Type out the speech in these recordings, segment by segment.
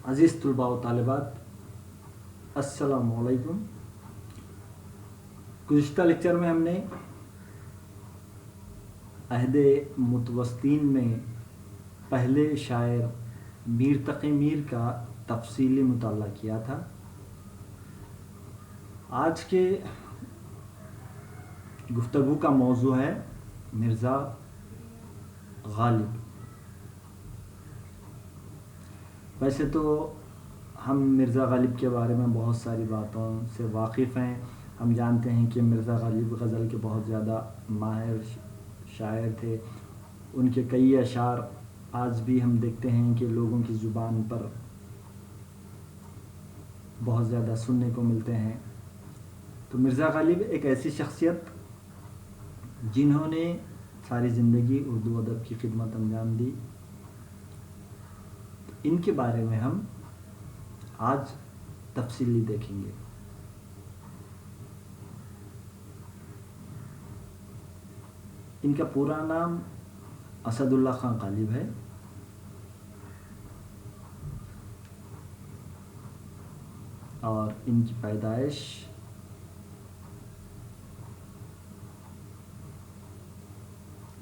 عزیز طلباء و طالبات، السلام علیکم۔ گزشتہ لیکچر میں ہم نے عہد متوسطین میں پہلے شاعر میر تقی میر کا تفصیلی مطالعہ کیا تھا۔ آج کے گفتگو کا موضوع ہے مرزا غالب۔ ویسے تو ہم مرزا غالب کے بارے میں بہت ساری باتوں سے واقف ہیں۔ ہم جانتے ہیں کہ مرزا غالب غزل کے بہت زیادہ ماہر شاعر تھے۔ ان کے کئی اشعار آج بھی ہم دیکھتے ہیں کہ لوگوں کی زبان پر بہت زیادہ سننے کو ملتے ہیں۔ تو مرزا غالب ایک ایسی شخصیت جنہوں نے ساری زندگی اردو ادب کی خدمت انجام دی، ان کے بارے میں ہم آج تفصیلی دیکھیں گے۔ ان کا پورا نام اسد اللہ خان غالب ہے۔ اور ان کی پیدائش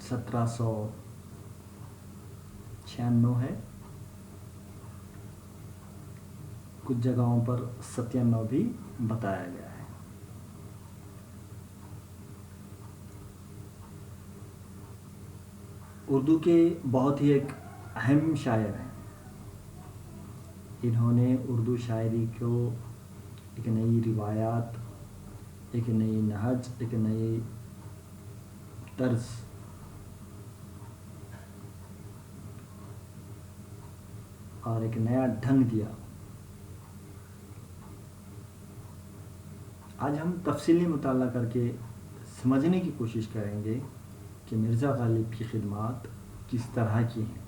1796 ہے، کچھ جگہوں پر 97 بھی بتایا گیا ہے۔ اردو کے بہت ہی ایک اہم شاعر ہیں۔ انہوں نے اردو شاعری کو ایک نئی روایات، ایک نئی نہج، ایک نئی طرز اور ایک نیا ڈھنگ دیا۔ آج ہم تفصیلی مطالعہ کر کے سمجھنے کی کوشش کریں گے کہ مرزا غالب کی خدمات کس طرح کی ہیں۔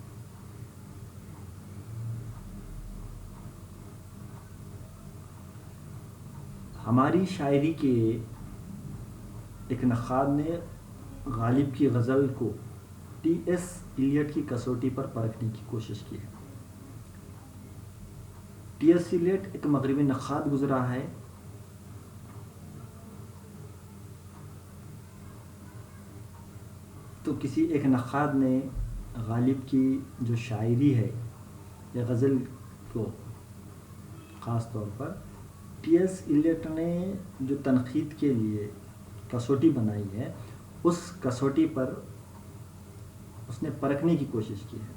ہماری شاعری کے ایک نقاد نے غالب کی غزل کو ٹی ایس ایلیٹ کی کسوٹی پر پرکھنے کی کوشش کی ہے۔ ٹی ایس ایلیٹ ایک مغربی نقاد گزرا ہے۔ تو کسی ایک نقاد نے غالب کی جو شاعری ہے یا غزل کو خاص طور پر ٹی ایس ایلیٹ نے جو تنقید کے لیے کسوٹی بنائی ہے، اس کسوٹی پر اس نے پرکھنے کی کوشش کی ہے۔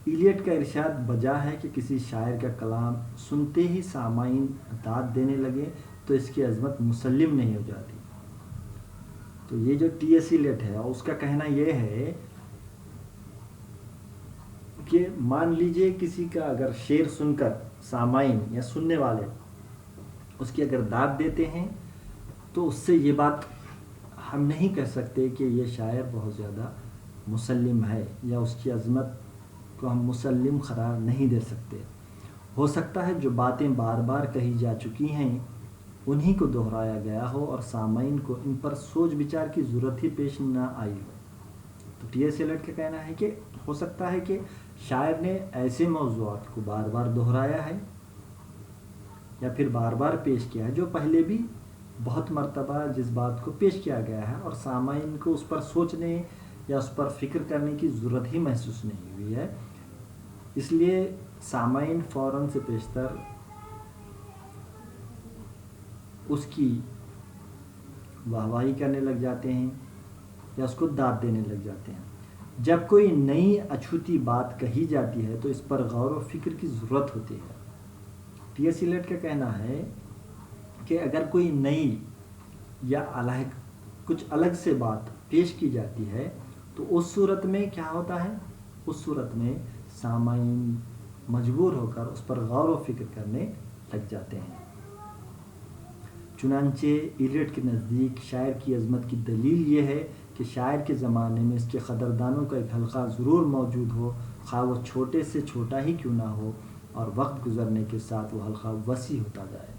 ایلیٹ کا ارشاد بجا ہے کہ کسی شاعر کا کلام سنتے ہی سامعین داد دینے لگے تو اس کی عظمت مسلم نہیں ہو جاتی۔ تو یہ جو ٹی ایس ایلیٹ ہے اس کا کہنا یہ ہے کہ مان لیجئے کسی کا اگر شعر سن کر سامعین یا سننے والے اس کی اگر داد دیتے ہیں تو اس سے یہ بات ہم نہیں کہہ سکتے کہ یہ شاعر بہت زیادہ مسلم ہے، یا اس کی عظمت کو ہم مسلم قرار نہیں دے سکتے۔ ہو سکتا ہے جو باتیں بار بار کہی جا چکی ہیں انہی کو دہرایا گیا ہو اور سامعین کو ان پر سوچ بچار کی ضرورت ہی پیش نہ آئی ہو۔ تو ٹی ایس ایلیٹ کا کہنا ہے کہ ہو سکتا ہے کہ شاعر نے ایسے موضوعات کو بار بار دہرایا ہے یا پھر بار بار پیش کیا ہے جو پہلے بھی بہت مرتبہ جس بات کو پیش کیا گیا ہے اور سامعین کو اس پر سوچنے یا اس پر فکر کرنے کی ضرورت ہی محسوس نہیں ہوئی ہے، اس لیے سامعین فوراً سے پیشتر اس کی واہواہی کرنے لگ جاتے ہیں یا اس کو داد دینے لگ جاتے ہیں۔ جب کوئی نئی اچھوتی بات کہی جاتی ہے تو اس پر غور و فکر کی ضرورت ہوتی ہے۔ ٹی ایس ایلیٹ کا کہنا ہے کہ اگر کوئی نئی یا کچھ الگ سے بات پیش کی جاتی ہے تو اس صورت میں کیا ہوتا ہے؟ اس صورت میں سامعین مجبور ہو کر اس پر غور و فکر کرنے لگ جاتے ہیں۔ چنانچہ ایلیٹ کے نزدیک شاعر کی عظمت کی دلیل یہ ہے کہ شاعر کے زمانے میں اس کے قدردانوں کا ایک حلقہ ضرور موجود ہو، خواہ وہ چھوٹے سے چھوٹا ہی کیوں نہ ہو، اور وقت گزرنے کے ساتھ وہ حلقہ وسیع ہوتا جائے۔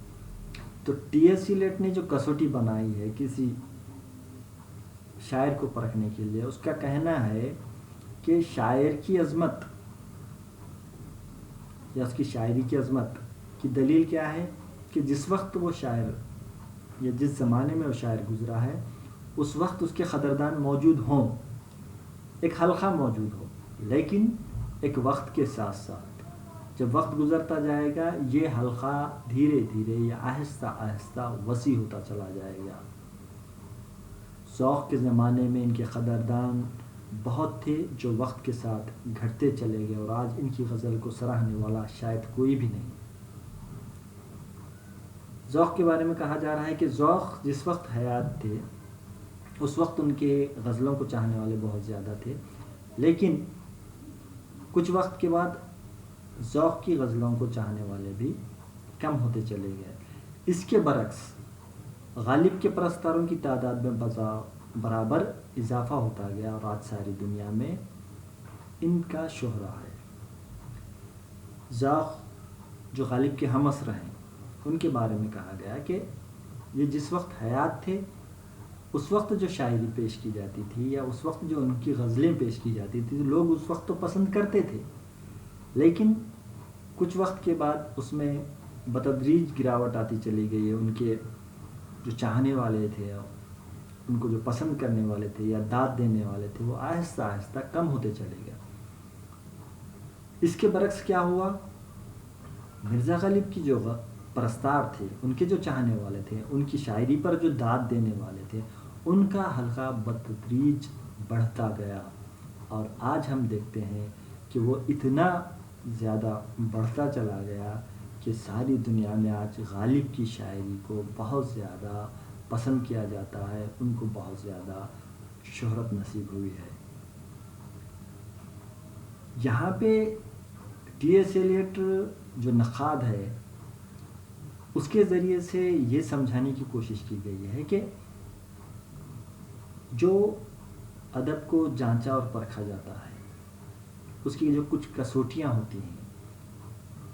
تو ٹی ایس ایلیٹ نے جو کسوٹی بنائی ہے کسی شاعر کو پرکھنے کے لیے، اس کا کہنا ہے کہ شاعر کی عظمت یا اس کی شاعری کی عظمت کی دلیل کیا ہے کہ جس وقت وہ شاعر یا جس زمانے میں وہ شاعر گزرا ہے اس وقت اس کے قدردان موجود ہوں، ایک حلقہ موجود ہو، لیکن ایک وقت کے ساتھ ساتھ جب وقت گزرتا جائے گا یہ حلقہ دھیرے دھیرے یا آہستہ آہستہ وسیع ہوتا چلا جائے گا۔ ذوق کے زمانے میں ان کے قدردان بہت تھے جو وقت کے ساتھ گھٹتے چلے گئے، اور آج ان کی غزل کو سراہنے والا شاید کوئی بھی نہیں۔ ذوق کے بارے میں کہا جا رہا ہے کہ ذوق جس وقت حیات تھے اس وقت ان کے غزلوں کو چاہنے والے بہت زیادہ تھے، لیکن کچھ وقت کے بعد ذوق کی غزلوں کو چاہنے والے بھی کم ہوتے چلے گئے۔ اس کے برعکس غالب کے پرستاروں کی تعداد میں برابر اضافہ ہوتا گیا، اور آج ساری دنیا میں ان کا شہرہ ہے۔ ذوق جو غالب کے ہم عصر ہیں ان کے بارے میں کہا گیا کہ یہ جس وقت حیات تھے اس وقت جو شاعری پیش کی جاتی تھی یا اس وقت جو ان کی غزلیں پیش کی جاتی تھی لوگ اس وقت تو پسند کرتے تھے، لیکن کچھ وقت کے بعد اس میں بتدریج گراوٹ آتی چلی گئی ہے۔ ان کے جو چاہنے والے تھے، ان کو جو پسند کرنے والے تھے یا داد دینے والے تھے، وہ آہستہ آہستہ کم ہوتے چلے گئے۔ اس کے برعکس کیا ہوا، مرزا غالب کی جو پرستار تھے، ان کے جو چاہنے والے تھے، ان کی شاعری پر جو داد دینے والے تھے، ان کا حلقہ بتدریج بڑھتا گیا، اور آج ہم دیکھتے ہیں کہ وہ اتنا زیادہ بڑھتا چلا گیا کہ ساری دنیا میں آج غالب کی شاعری کو بہت زیادہ پسند کیا جاتا ہے، ان کو بہت زیادہ شہرت نصیب ہوئی ہے۔ یہاں پہ ٹی ایس ایلیٹ جو نقاد ہے اس کے ذریعے سے یہ سمجھانے کی کوشش کی گئی ہے کہ جو ادب کو جانچا اور پرکھا جاتا ہے اس کی جو کچھ کسوٹیاں ہوتی ہیں،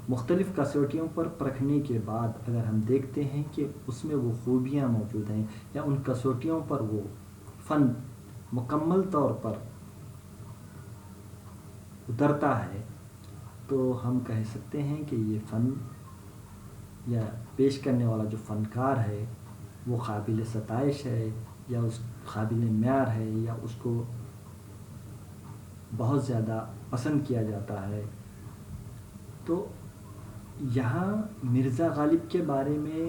مختلف کسوٹیوں پر پرکھنے کے بعد اگر ہم دیکھتے ہیں کہ اس میں وہ خوبیاں موجود ہیں یا ان کسوٹیوں پر وہ فن مکمل طور پر اترتا ہے تو ہم کہہ سکتے ہیں کہ یہ فن یا پیش کرنے والا جو فنکار ہے وہ قابل ستائش ہے، یا اس قابل معیار ہے، یا اس کو بہت زیادہ پسند کیا جاتا ہے۔ تو یہاں مرزا غالب کے بارے میں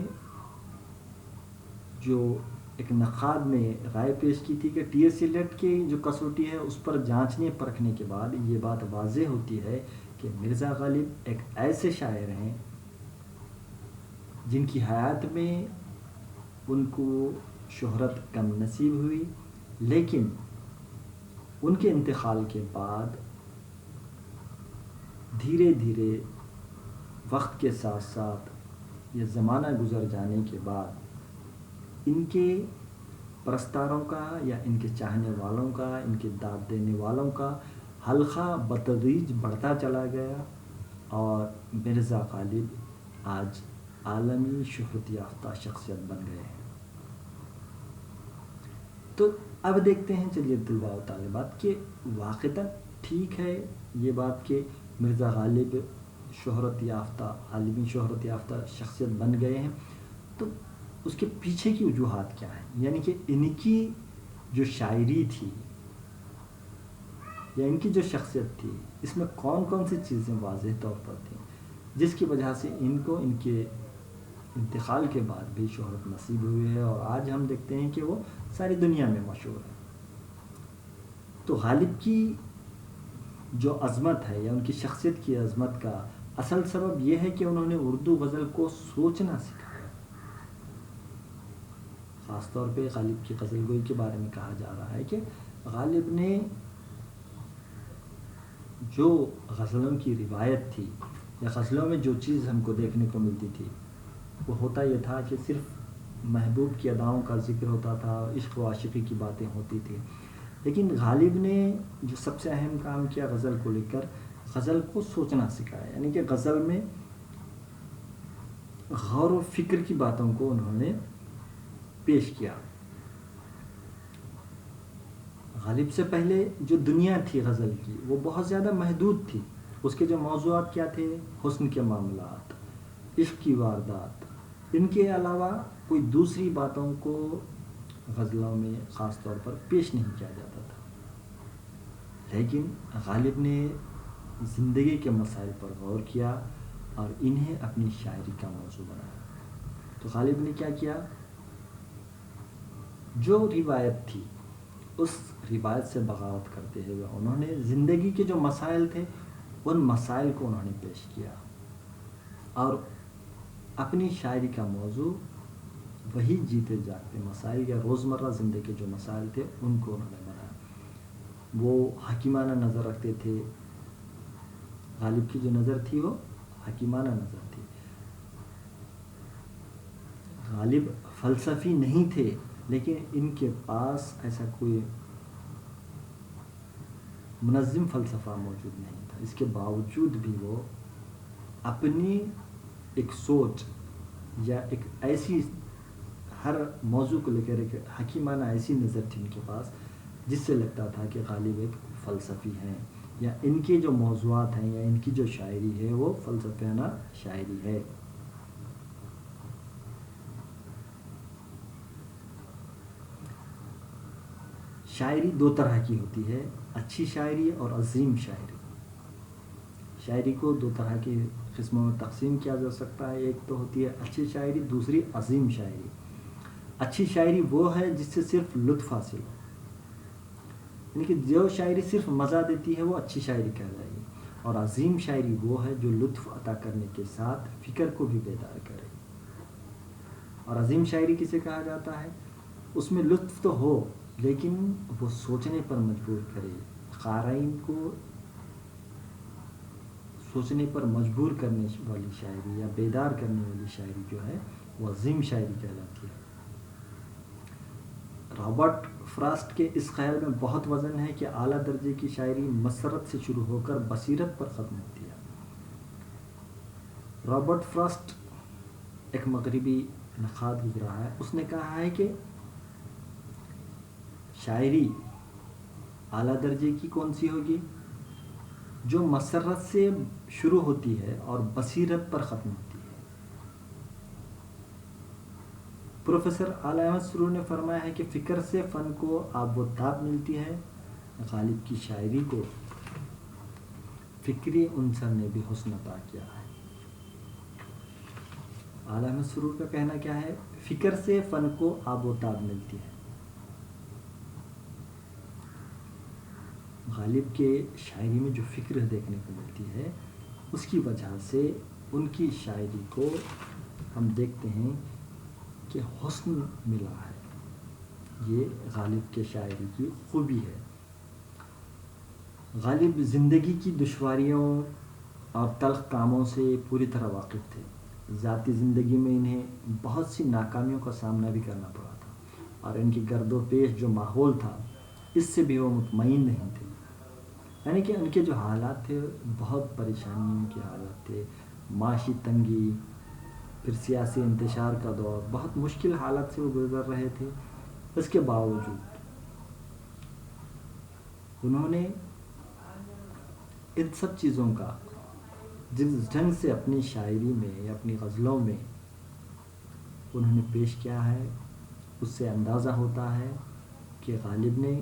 جو ایک نقاد نے رائے پیش کی تھی کہ ٹی ایس ایلیٹ کی جو کسوٹی ہے اس پر جانچنے پرکھنے کے بعد یہ بات واضح ہوتی ہے کہ مرزا غالب ایک ایسے شاعر ہیں جن کی حیات میں ان کو شہرت کم نصیب ہوئی، لیکن ان کے انتقال کے بعد دھیرے دھیرے وقت کے ساتھ ساتھ یہ زمانہ گزر جانے کے بعد ان کے پرستاروں کا یا ان کے چاہنے والوں کا، ان کے داد دینے والوں کا حلقہ بتدریج بڑھتا چلا گیا، اور مرزا غالب آج عالمی شہرت یافتہ شخصیت بن گئے ہیں۔ تو اب دیکھتے ہیں، چلیے طلباء و طالبات، کہ واقعتاً ٹھیک ہے یہ بات کہ مرزا غالب شہرت یافتہ، عالمی شہرت یافتہ شخصیت بن گئے ہیں، تو اس کے پیچھے کی وجوہات کیا ہیں؟ یعنی کہ ان کی جو شاعری تھی یا ان کی جو شخصیت تھی اس میں کون کون سی چیزیں واضح طور پر تھیں جس کی وجہ سے ان کو ان کے انتقال کے بعد بھی شہرت نصیب ہوئی ہے، اور آج ہم دیکھتے ہیں کہ وہ ساری دنیا میں مشہور ہے۔ تو غالب کی جو عظمت ہے یا ان کی شخصیت کی عظمت کا اصل سبب یہ ہے کہ انہوں نے اردو غزل کو سوچنا سکھایا۔ خاص طور پہ غالب کی غزل گوئی کے بارے میں کہا جا رہا ہے کہ غالب نے جو غزلوں کی روایت تھی یا غزلوں میں جو چیز ہم کو دیکھنے کو ملتی تھی وہ ہوتا یہ تھا کہ صرف محبوب کی اداؤں کا ذکر ہوتا تھا، عشق و عاشقی کی باتیں ہوتی تھیں، لیکن غالب نے جو سب سے اہم کام کیا غزل کو لے کر، غزل کو سوچنا سکھایا، یعنی کہ غزل میں غور و فکر کی باتوں کو انہوں نے پیش کیا۔ غالب سے پہلے جو دنیا تھی غزل کی وہ بہت زیادہ محدود تھی، اس کے جو موضوعات کیا تھے؟ حسن کے معاملات، عشق کی واردات، ان کے علاوہ کوئی دوسری باتوں کو غزلوں میں خاص طور پر پیش نہیں کیا جاتا تھا، لیکن غالب نے زندگی کے مسائل پر غور کیا اور انہیں اپنی شاعری کا موضوع بنایا۔ تو غالب نے کیا کیا؟ جو روایت تھی اس روایت سے بغاوت کرتے ہوئے انہوں نے زندگی کے جو مسائل تھے ان مسائل کو انہوں نے پیش کیا، اور اپنی شاعری کا موضوع وہی جیتے جاگتے مسائل یا روزمرہ زندگی کے جو مسائل تھے ان کو انہوں نے بنایا۔ وہ حکیمانہ نظر رکھتے تھے، غالب کی جو نظر تھی وہ حکیمانہ نظر تھی۔ غالب فلسفی نہیں تھے، لیکن ان کے پاس ایسا کوئی منظم فلسفہ موجود نہیں تھا، اس کے باوجود بھی وہ اپنی ایک سوچ یا ایک ایسی ہر موضوع کو لے کر ایک حکیمانہ ایسی نظر تھی ان کے پاس جس سے لگتا تھا کہ غالب ایک فلسفی ہیں، یا ان کے جو موضوعات ہیں یا ان کی جو شاعری ہے وہ فلسفیانہ شاعری ہے۔ شاعری دو طرح کی ہوتی ہے، اچھی شاعری اور عظیم شاعری۔ شاعری کو دو طرح کی قسموں میں تقسیم کیا جا سکتا ہے، ایک تو ہوتی ہے اچھی شاعری، دوسری عظیم شاعری۔ اچھی شاعری وہ ہے جس سے صرف لطف حاصل ہو، یعنی کہ جو شاعری صرف مزہ دیتی ہے وہ اچھی شاعری کہلائے گی، اور عظیم شاعری وہ ہے جو لطف عطا کرنے کے ساتھ فکر کو بھی بیدار کرے۔ اور عظیم شاعری کسے کہا جاتا ہے؟ اس میں لطف تو ہو لیکن وہ سوچنے پر مجبور کرے، قارئین کو سوچنے پر مجبور کرنے والی شاعری یا بیدار کرنے والی شاعری جو ہے وہ عظیم شاعری کہلاتی ہے۔ رابرٹ فراسٹ کے اس خیال میں بہت وزن ہے کہ اعلیٰ درجے کی شاعری مسرت سے شروع ہو کر بصیرت پر ختم ہوتی ہے۔ رابرٹ فراسٹ ایک مغربی نقاد گزرا ہے، اس نے کہا ہے کہ شاعری اعلیٰ درجے کی کون سی ہوگی؟ جو مسرت سے شروع ہوتی ہے اور بصیرت پر ختم ہوتی ہے۔ پروفیسر اعلی احمد سرور نے فرمایا ہے کہ فکر سے فن کو آب و تاب ملتی ہے، غالب کی شاعری کو فکری عنصر نے بھی حسن عطا کیا ہے۔ اعلی احمد سرور کا کہنا کیا ہے؟ فکر سے فن کو آب و تاب ملتی ہے۔ غالب کے شاعری میں جو فکر دیکھنے کو ملتی ہے اس کی وجہ سے ان کی شاعری کو ہم دیکھتے ہیں کہ حسن ملا ہے، یہ غالب کے شاعری کی خوبی ہے۔ غالب زندگی کی دشواریوں اور تلخ کاموں سے پوری طرح واقف تھے، ذاتی زندگی میں انہیں بہت سی ناکامیوں کا سامنا بھی کرنا پڑا تھا، اور ان کی گرد و پیش جو ماحول تھا اس سے بھی وہ مطمئن نہیں تھے، یعنی کہ ان کے جو حالات تھے بہت پریشانیوں کے حالات تھے، معاشی تنگی، پھر سیاسی انتشار کا دور، بہت مشکل حالات سے وہ گزر رہے تھے۔ اس کے باوجود انہوں نے ان سب چیزوں کا جس ڈھنگ سے اپنی شاعری میں یا اپنی غزلوں میں انہوں نے پیش کیا ہے اس سے اندازہ ہوتا ہے کہ غالب نے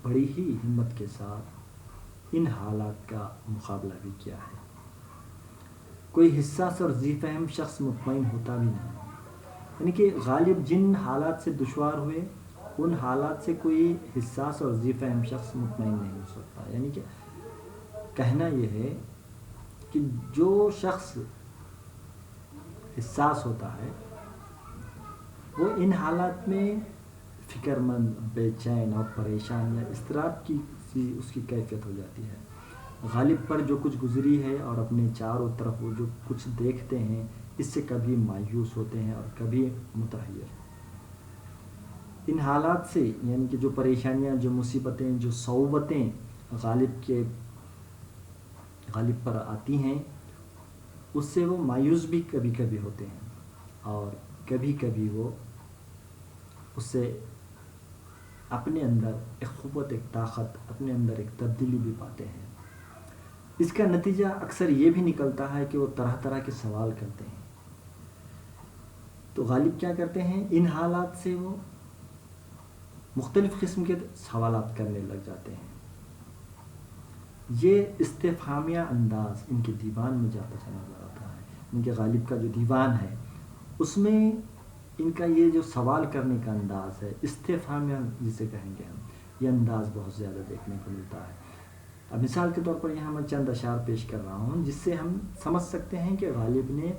بڑی ہی ہمت کے ساتھ ان حالات کا مقابلہ بھی کیا ہے۔ کوئی حساس اور ذی فہم شخص مطمئن ہوتا بھی نہیں، یعنی کہ غالب جن حالات سے دشوار ہوئے ان حالات سے کوئی حساس اور ذی فہم شخص مطمئن نہیں ہو سکتا، یعنی کہ کہنا یہ ہے کہ جو شخص حساس ہوتا ہے وہ ان حالات میں فکر مند، بے چین اور پریشان یا اضطراب کی اس کی کیفیت ہو جاتی ہے۔ غالب پر جو کچھ گزری ہے اور اپنے چاروں طرف وہ جو کچھ دیکھتے ہیں اس سے کبھی مایوس ہوتے ہیں اور کبھی متحیر۔ ان حالات سے یعنی کہ جو پریشانیاں، جو مصیبتیں، جو صعوبتیں غالب پر آتی ہیں اس سے وہ مایوس بھی کبھی کبھی ہوتے ہیں، اور کبھی کبھی وہ اس سے اپنے اندر ایک قوت، ایک طاقت، اپنے اندر ایک تبدیلی بھی پاتے ہیں۔ اس کا نتیجہ اکثر یہ بھی نکلتا ہے کہ وہ طرح طرح کے سوال کرتے ہیں. تو غالب کیا کرتے ہیں، ان حالات سے وہ مختلف قسم کے سوالات کرنے لگ جاتے ہیں. یہ استفہامیہ انداز ان کے دیوان میں جاتا چلا نظر آتا ہے. ان کے غالب کا جو دیوان ہے اس میں ان کا یہ جو سوال کرنے کا انداز ہے، استفہامیہ جسے کہیں گے ہم، یہ انداز بہت زیادہ دیکھنے کو ملتا ہے. اب مثال کے طور پر یہاں میں چند اشعار پیش کر رہا ہوں جس سے ہم سمجھ سکتے ہیں کہ غالب نے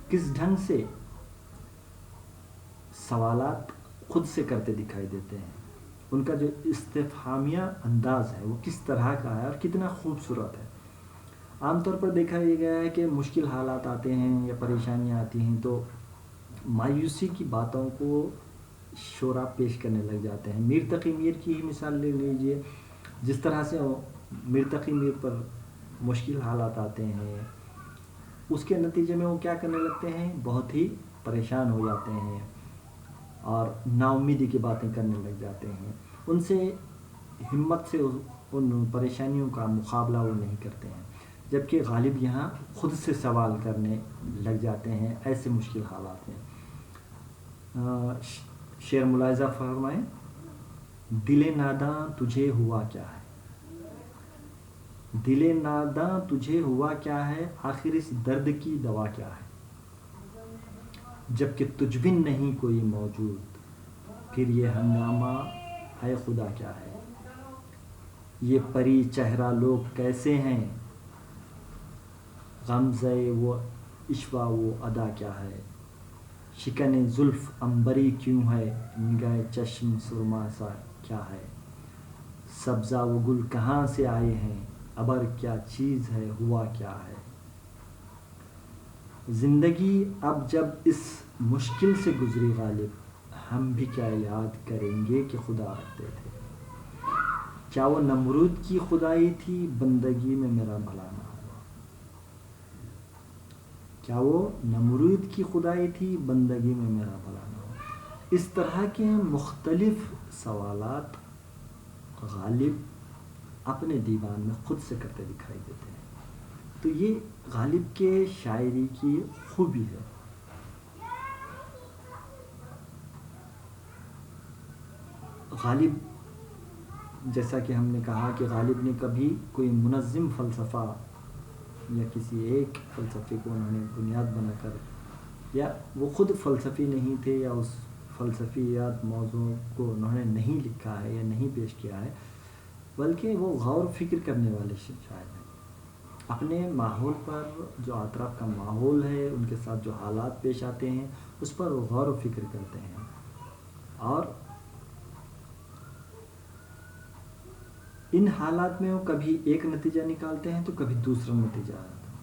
کس ڈھنگ سے سوالات خود سے کرتے دکھائی دیتے ہیں. ان کا جو استفہامیہ انداز ہے وہ کس طرح کا ہے اور کتنا خوبصورت ہے. عام طور پر دیکھا یہ گیا ہے کہ مشکل حالات آتے ہیں یا پریشانیاں آتی ہیں تو مایوسی کی باتوں کو شعراء پیش کرنے لگ جاتے ہیں. میر تقی میر کی ہی مثال لے لیجئے. جس طرح سے میر تقی میر پر مشکل حالات آتے ہیں اس کے نتیجے میں وہ کیا کرنے لگتے ہیں، بہت ہی پریشان ہو جاتے ہیں اور نا امیدی کی باتیں کرنے لگ جاتے ہیں. ان سے ہمت سے ان پریشانیوں کا مقابلہ وہ نہیں کرتے ہیں، جبکہ غالب یہاں خود سے سوال کرنے لگ جاتے ہیں ایسے مشکل حالات میں. شعر ملاحظہ فرمائیں. دل ناداں تجھے ہوا کیا ہے، دل ناداں تجھے ہوا کیا ہے، آخر اس درد کی دوا کیا ہے. جب کہ تجھ بن نہیں کوئی موجود، پھر یہ ہنگامہ ہے خدا کیا ہے. یہ پری چہرہ لوگ کیسے ہیں، غمزہ وہ عشوہ وہ ادا کیا ہے. شکن زلف عنبری کیوں ہے، نگاہ چشم سرما سا کیا ہے. سبزہ و گل کہاں سے آئے ہیں، ابر کیا چیز ہے ہوا کیا ہے. زندگی اب جب اس مشکل سے گزری غالب، ہم بھی کیا یاد کریں گے کہ خدا رکھتے تھے. کیا وہ نمرود کی خدائی تھی، بندگی میں میرا بھلا نہ ہوا. کیا وہ نمرود کی خدائی تھی، بندگی میں میرا بھلا نہ ہوا. اس طرح کے مختلف سوالات غالب اپنے دیوان میں خود سے کرتے دکھائی دیتے ہیں. تو یہ غالب کے شاعری کی خوبی ہے. غالب جیسا کہ ہم نے کہا کہ غالب نے کبھی کوئی منظم فلسفہ یا کسی ایک فلسفے کو انہوں نے بنیاد بنا کر، یا وہ خود فلسفی نہیں تھے یا اس فلسفیات موضوع کو انہوں نے نہیں لکھا ہے یا نہیں پیش کیا ہے، بلکہ وہ غور و فکر کرنے والے شاعر ہیں. اپنے ماحول پر جو اطراف کا ماحول ہے، ان کے ساتھ جو حالات پیش آتے ہیں اس پر وہ غور و فکر کرتے ہیں اور ان حالات میں وہ کبھی ایک نتیجہ نکالتے ہیں تو کبھی دوسرا نتیجہ آتا ہے.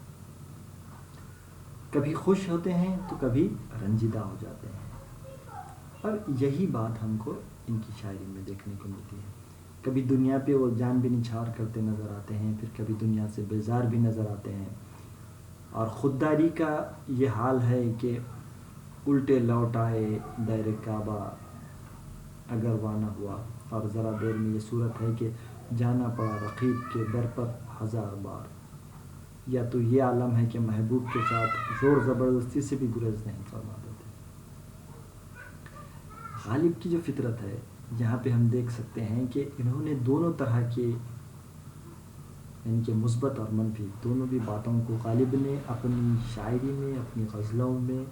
کبھی خوش ہوتے ہیں تو کبھی رنجیدہ ہو جاتے ہیں. اور یہی بات ہم کو ان کی شاعری میں دیکھنے کو ملتی ہے. کبھی دنیا پہ وہ جان بھی نچھاور کرتے نظر آتے ہیں، پھر کبھی دنیا سے بیزار بھی نظر آتے ہیں. اور خودداری کا یہ حال ہے کہ الٹے لوٹ آئے دیر کعبہ اگر وانہ ہوا. اور ذرا دیر میں یہ صورت ہے کہ جانا پڑا رقیب کے در پر ہزار بار. یا تو یہ عالم ہے کہ محبوب کے ساتھ زور زبردستی سے بھی گریز نہیں فرما دیتے. غالب کی جو فطرت ہے یہاں پہ ہم دیکھ سکتے ہیں کہ انہوں نے دونوں طرح کے، یعنی کہ مثبت اور منفی دونوں بھی باتوں کو غالب نے اپنی شاعری میں، اپنی غزلوں میں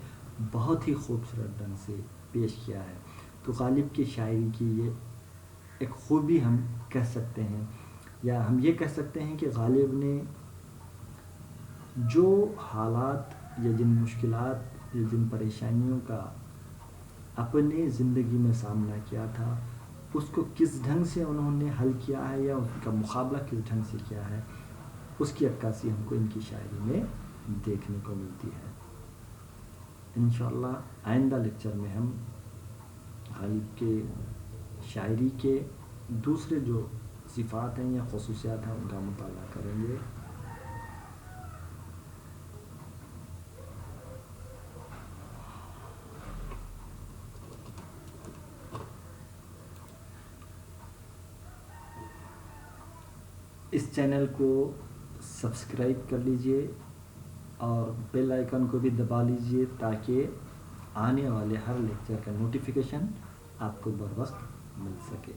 بہت ہی خوبصورت ڈھنگ سے پیش کیا ہے. تو غالب کی شاعری کی یہ ایک خوبی ہم کہہ سکتے ہیں، یا ہم یہ کہہ سکتے ہیں کہ غالب نے جو حالات یا جن مشکلات یا جن پریشانیوں کا اپنے زندگی میں سامنا کیا تھا اس کو کس ڈھنگ سے انہوں نے حل کیا ہے یا اس کا مقابلہ کس ڈھنگ سے کیا ہے، اس کی عکاسی ہم کو ان کی شاعری میں دیکھنے کو ملتی ہے. انشاءاللہ آئندہ لیکچر میں ہم غالب کے شاعری کے دوسرے جو صفات ہیں یا خصوصیات ہیں ان کا مطالعہ کریں گے. اس چینل کو سبسکرائب کر لیجئے اور بیل آئیکن کو بھی دبا لیجئے تاکہ آنے والے ہر لیکچر کا نوٹیفیکیشن آپ کو بر وقت مل سکے.